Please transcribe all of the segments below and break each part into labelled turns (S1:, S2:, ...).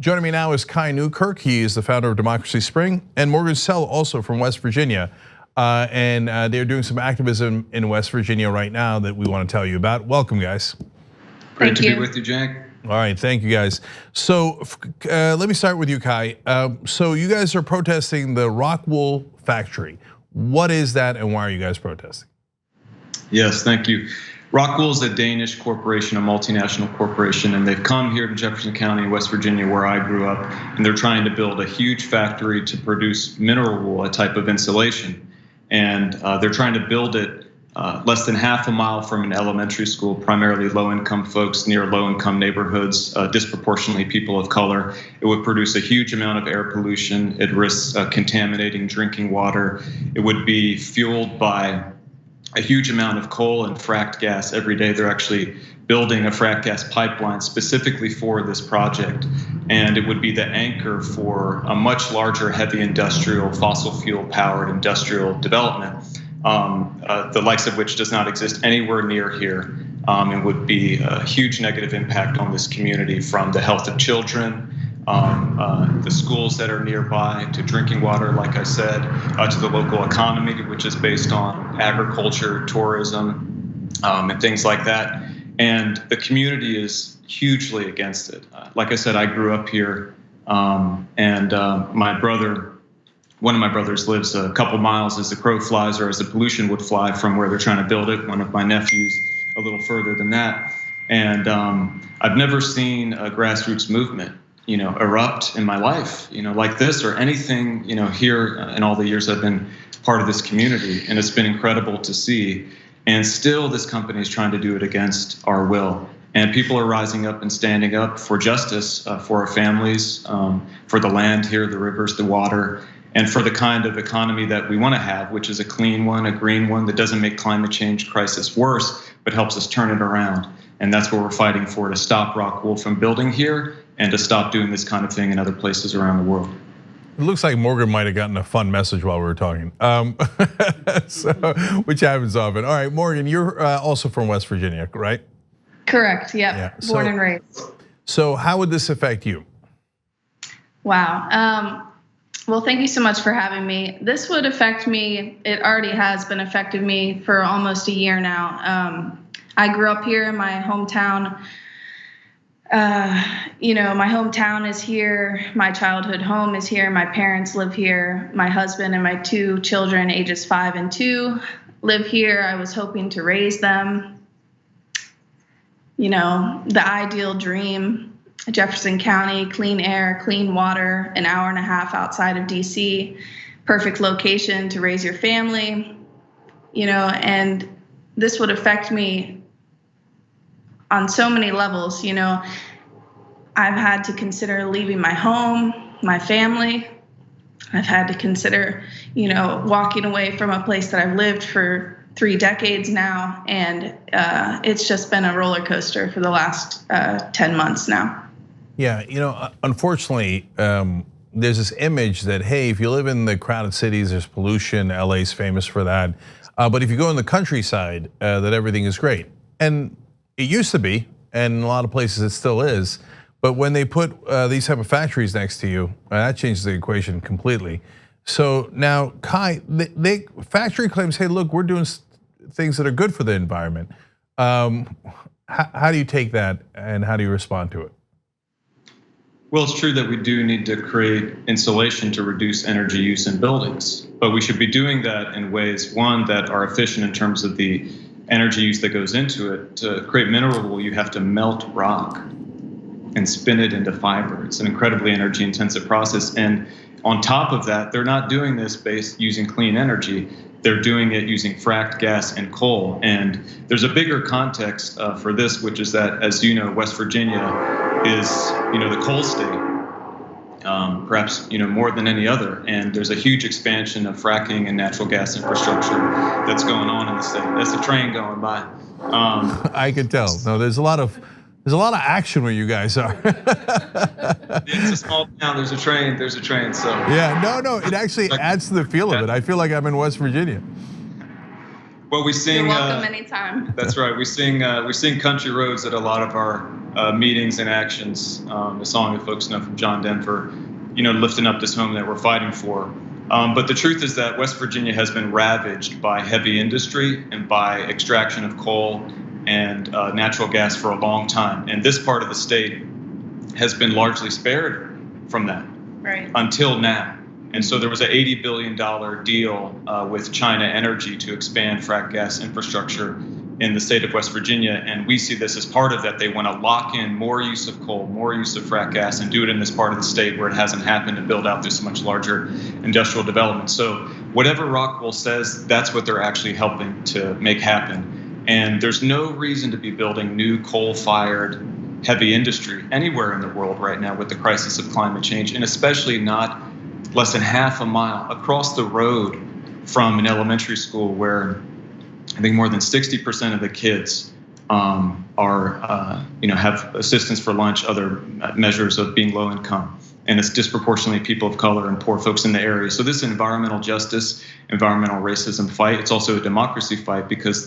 S1: Joining me now is Newkirk. He is the founder of Democracy Spring, and Morgan Sell, also from West Virginia. And they're doing some activism in West Virginia right now that we want to tell you about. Welcome, guys.
S2: Great to be with you, Cenk.
S1: All right, thank you, guys. So let me start with you, Kai. So you guys are protesting the rock wool factory. What is that, and why are you guys protesting?
S2: Yes, thank you. Rockwool is a Danish corporation, a multinational corporation, and they've come here to Jefferson County, West Virginia, where I grew up, and they're trying to build a huge factory to produce mineral wool, a type of insulation. And they're trying to build it less than half a mile from an elementary school, primarily low-income folks near low-income neighborhoods, disproportionately people of color. It would produce a huge amount of air pollution. It risks contaminating drinking water. It would be fueled by a huge amount of coal and fracked gas every day. They're actually building a fracked gas pipeline specifically for this project. And it would be the anchor for a much larger heavy industrial, fossil fuel powered industrial development, the likes of which does not exist anywhere near here, and would be a huge negative impact on this community, from the health of children, the schools that are nearby, to drinking water, like I said, to the local economy, which is based on agriculture, tourism, and things like that. And the community is hugely against it. Like I said, I grew up here, and my brother, one of my brothers, lives a couple miles as the crow flies, or as the pollution would fly, from where they're trying to build it. One of my nephews a little further than that. And I've never seen a grassroots movement, erupt in my life, like this, or anything, here in all the years I've been part of this community. And it's been incredible to see. And still, this company is trying to do it against our will. And people are rising up and standing up for justice for our families, for the land here, the rivers, the water, and for the kind of economy that we want to have, which is a clean one, a green one, that doesn't make climate change crisis worse, but helps us turn it around. And that's what we're fighting for, to stop Rockwool from building here and to stop doing this kind of thing in other places around the world.
S1: It looks like Morgan might have gotten a fun message while we were talking, which happens often. All right, Morgan, you're also from West Virginia, right?
S3: Correct, yeah. Born and raised.
S1: So how would this affect you?
S3: Wow. Well, thank you so much for having me. This would affect me. It already has been affecting me for almost a year now. I grew up here in my hometown. My hometown is here. My childhood home is here. My parents live here. My husband and my two children, ages 5 and 2, live here. I was hoping to raise them. The ideal dream. Jefferson County, clean air, clean water, an hour and a half outside of DC, perfect location to raise your family, and this would affect me on so many levels. I've had to consider leaving my home, my family. I've had to consider, walking away from a place that I've lived for 3 decades now, and it's just been a roller coaster for the last 10 months now.
S1: Yeah, unfortunately, there's this image that, hey, if you live in the crowded cities, there's pollution. LA's famous for that. But if you go in the countryside, that everything is great. And it used to be, and in a lot of places it still is. But when they put these type of factories next to you, that changes the equation completely. So now, Kai, factory claims, hey, look, we're doing things that are good for the environment. How do you take that, and how do you respond to it?
S2: Well, it's true that we do need to create insulation to reduce energy use in buildings, but we should be doing that in ways, one, that are efficient in terms of the energy use that goes into it. To create mineral wool, you have to melt rock and spin it into fiber. It's an incredibly energy intensive process. And on top of that, they're not doing this based using clean energy. They're doing it using fracked gas and coal. And there's a bigger context for this, which is that, as you know, West Virginia is, the coal state, perhaps, more than any other. And there's a huge expansion of fracking and natural gas infrastructure that's going on in the state. That's a train going by.
S1: I can tell. No, there's a lot of action where you guys are.
S2: It's a small town. There's a train. So
S1: yeah, no, it actually adds to the feel of it. I feel like I'm in West Virginia.
S2: Well, we sing.
S3: You're welcome anytime.
S2: That's right. We sing "Country Roads" at a lot of our meetings and actions. A song that folks know from John Denver, lifting up this home that we're fighting for. But the truth is that West Virginia has been ravaged by heavy industry and by extraction of coal and natural gas for a long time. And this part of the state has been largely spared from that until now. And so there was an $80 billion deal with China Energy to expand frac gas infrastructure in the state of West Virginia. And we see this as part of that. They want to lock in more use of coal, more use of frac gas, and do it in this part of the state where it hasn't happened to build out this much larger industrial development. So whatever Rockwool says, that's what they're actually helping to make happen. And there's no reason to be building new coal-fired heavy industry anywhere in the world right now with the crisis of climate change, and especially not less than half a mile across the road from an elementary school where I think more than 60% of the kids have assistance for lunch, other measures of being low income. And it's disproportionately people of color and poor folks in the area. So this is an environmental justice, environmental racism fight. It's also a democracy fight because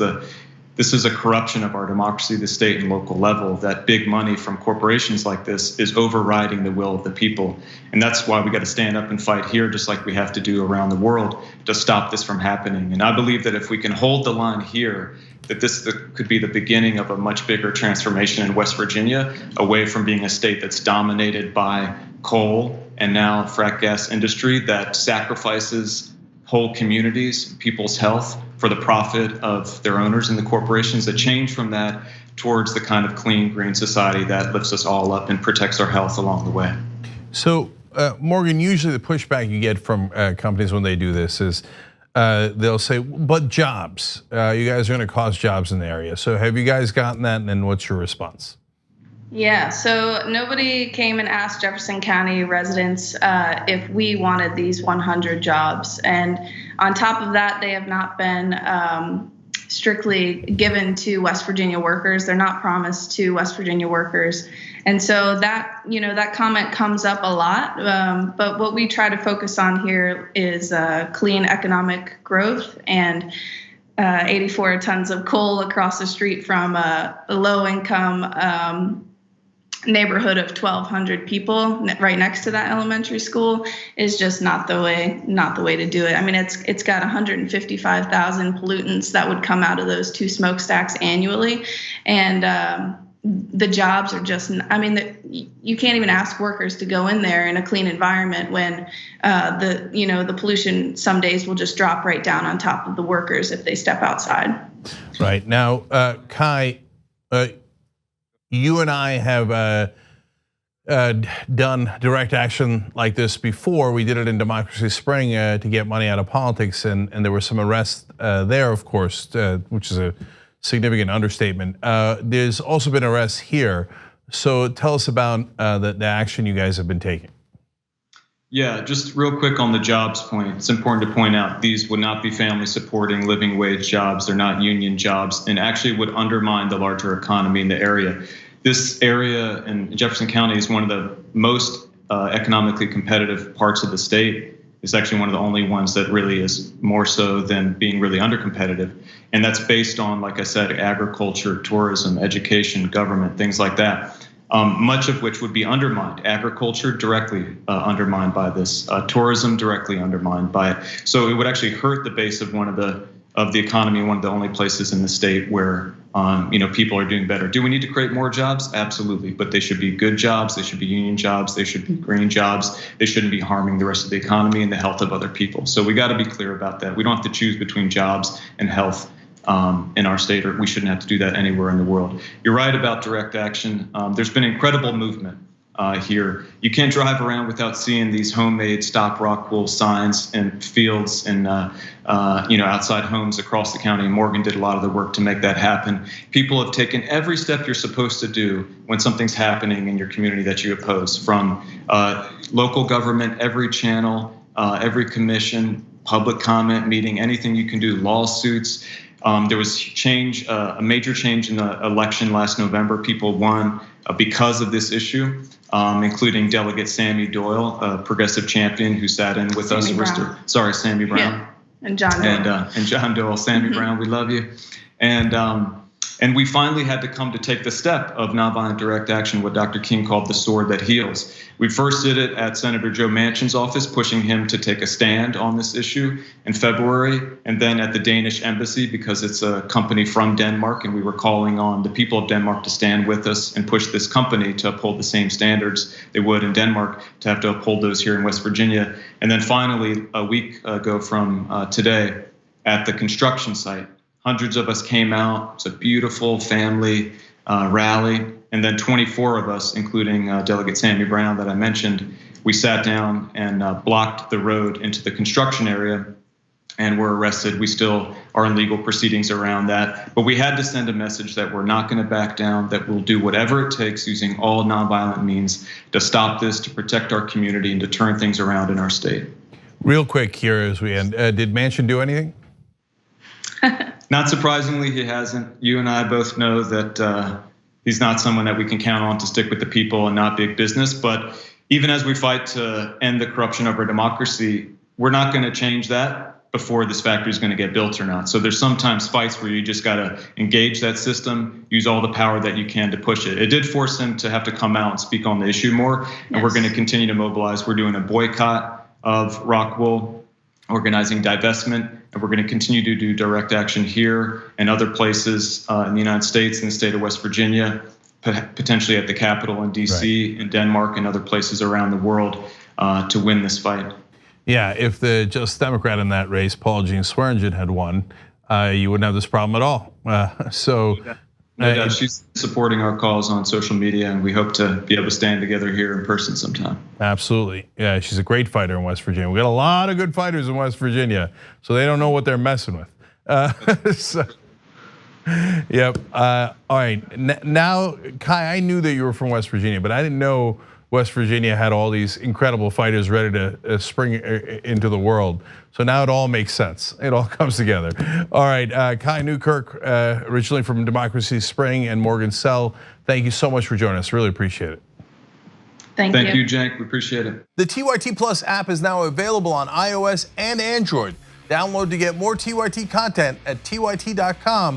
S2: this is a corruption of our democracy, the state and local level, that big money from corporations like this is overriding the will of the people. And that's why we got to stand up and fight here, just like we have to do around the world to stop this from happening. And I believe that if we can hold the line here, that this could be the beginning of a much bigger transformation in West Virginia, away from being a state that's dominated by coal and now frac gas industry that sacrifices whole communities, people's health for the profit of their owners and the corporations, that change from that towards the kind of clean, green society that lifts us all up and protects our health along the way.
S1: So, Morgan, usually the pushback you get from companies when they do this is they'll say, but jobs, you guys are gonna cost jobs in the area. So have you guys gotten that, and then what's your response?
S3: Yeah, so nobody came and asked Jefferson County residents if we wanted these 100 jobs. And on top of that, they have not been strictly given to West Virginia workers. They're not promised to West Virginia workers. And so that, that comment comes up a lot. But what we try to focus on here is clean economic growth and 84 tons of coal across the street from a low income neighborhood of 1,200 people right next to that elementary school is just not the way to do it. I mean, it's got 155,000 pollutants that would come out of those two smokestacks annually, and the jobs are just, you can't even ask workers to go in there in a clean environment when the pollution some days will just drop right down on top of the workers if they step outside.
S1: Right. Now, Kai, you and I have done direct action like this before. We did it in Democracy Spring to get money out of politics, and there were some arrests there, of course, which is a significant understatement. There's also been arrests here. So tell us about the action you guys have been taking.
S2: Yeah, just real quick on the jobs point. It's important to point out these would not be family supporting living wage jobs. They're not union jobs, and actually would undermine the larger economy in the area. This area in Jefferson County is one of the most economically competitive parts of the state. It's actually one of the only ones that really is more so than being really under competitive. And that's based on, like I said, agriculture, tourism, education, government, things like that. Much of which would be undermined. Agriculture directly undermined by this. Tourism directly undermined by it. So it would actually hurt the base of the economy, one of the only places in the state where people are doing better. Do we need to create more jobs? Absolutely, but they should be good jobs. They should be union jobs. They should be green jobs. They shouldn't be harming the rest of the economy and the health of other people. So we got to be clear about that. We don't have to choose between jobs and health in our state, or we shouldn't have to do that anywhere in the world. You're right about direct action. There's been incredible movement here. You can't drive around without seeing these homemade Stop Rockwool signs in fields and outside homes across the county. Morgan did a lot of the work to make that happen. People have taken every step you're supposed to do when something's happening in your community that you oppose, from local government, every channel, every commission, public comment meeting, anything you can do, lawsuits. There was change, a major change in the election last November. People won because of this issue, including Delegate Sammy Doyle, a progressive champion who sat in with us. Sammy Brown.
S3: And John Doyle.
S2: And John Doyle, Sammy Brown, we love you. And we finally had to come to take the step of nonviolent direct action, what Dr. King called the sword that heals. We first did it at Senator Joe Manchin's office, pushing him to take a stand on this issue in February, and then at the Danish embassy, because it's a company from Denmark, and we were calling on the people of Denmark to stand with us and push this company to uphold the same standards they would in Denmark, to have to uphold those here in West Virginia. And then finally, a week ago from today, at the construction site, hundreds of us came out. It's a beautiful family rally. And then 24 of us, including Delegate Sammy Brown that I mentioned, we sat down and blocked the road into the construction area and were arrested. We still are in legal proceedings around that. But we had to send a message that we're not going to back down, that we'll do whatever it takes using all nonviolent means to stop this, to protect our community, and to turn things around in our state.
S1: Real quick here as we end, did Manchin do anything?
S2: Not surprisingly, he hasn't. You and I both know that he's not someone that we can count on to stick with the people and not big business. But even as we fight to end the corruption of our democracy, we're not going to change that before this factory is going to get built or not. So there's sometimes fights where you just got to engage that system, use all the power that you can to push it. It did force him to have to come out and speak on the issue more. And we're going to continue to mobilize. We're doing a boycott of Rockwool, organizing divestment. And we're going to continue to do direct action here and other places in the United States, in the state of West Virginia, potentially at the Capitol in DC, in Denmark, and other places around the world to win this fight.
S1: Yeah, if the Just Democrat in that race, Paul Jean Swearingen, had won, you wouldn't have this problem at all.
S2: No doubt. She's supporting our cause on social media, and we hope to be able to stand together here in person sometime.
S1: Absolutely. Yeah, she's a great fighter in West Virginia. We got a lot of good fighters in West Virginia, so they don't know what they're messing with. Yep. All right. Now, Kai, I knew that you were from West Virginia, but I didn't know West Virginia had all these incredible fighters ready to spring into the world. So now it all makes sense. It all comes together. All right, Kai Newkirk, originally from Democracy Spring, and Morgan Sell, thank you so much for joining us. Really appreciate it.
S3: Thank
S2: you, Cenk. We appreciate it.
S1: The TYT Plus app is now available on iOS and Android. Download to get more TYT content at tyt.com/app.